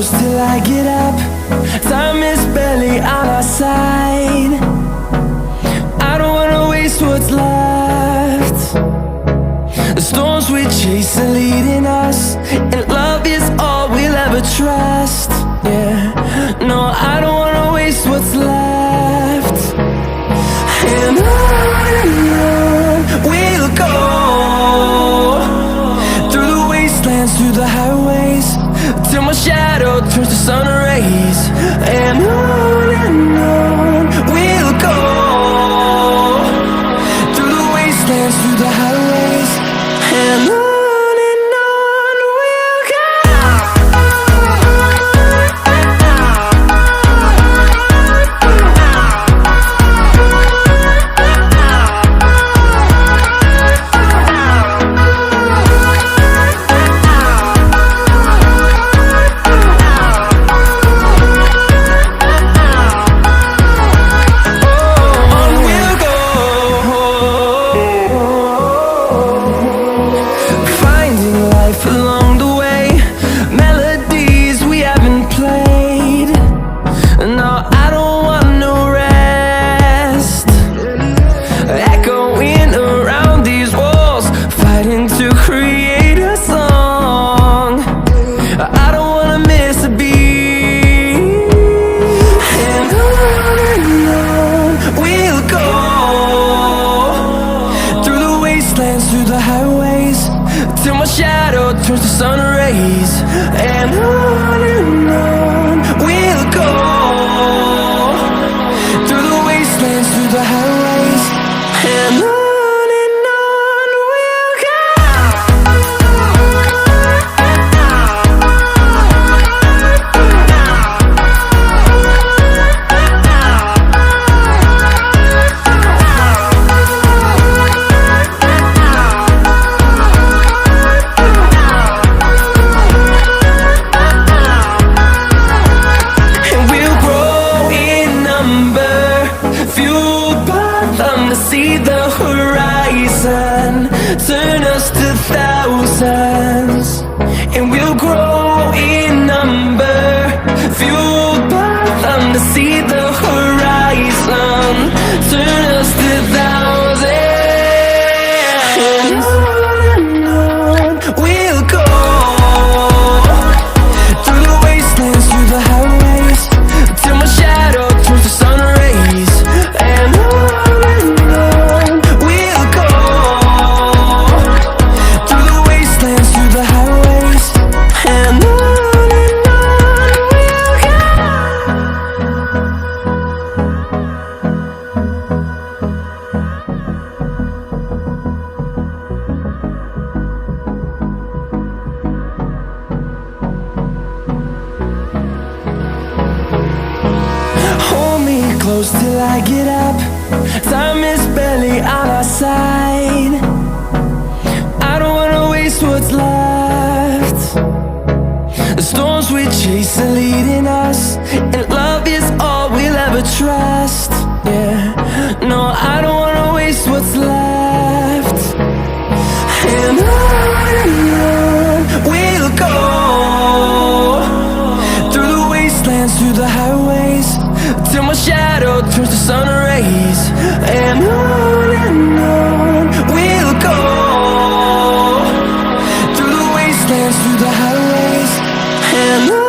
close till I get up. Time is barely on our side. I don't wanna waste what's left. The storms we chase are leading us, and love is all we'll ever trust. Yeah, no, I don't wanna waste what's left. And on we'll go, through the wastelands, through the highways, till my shadow turns to sun rays. And on we'll go, through the wastelands, through the highways, and on we'll go. Through the highways, till my shadow turns to sun rays. And on we'll go, through the wastelands, through the highways, and on we'll go. See the horizon, turn us to thousands, and we'll grow in number, fueled by them. To see the horizon, turn us to thousands, and on we'll go, through the wastelands, through the highways, till my shadow turns to sun rays. And close till I get up. Time is barely on our side. I don't wanna waste what's left. The storms we chase are leading us, and love is all we'll ever trust. Yeah, no, I don't wanna waste what's left. And on we'll go, through the wastelands, through the highways, till my shadow turns to sun rays. And on we'll go, through the wastelands, through the highways, and on.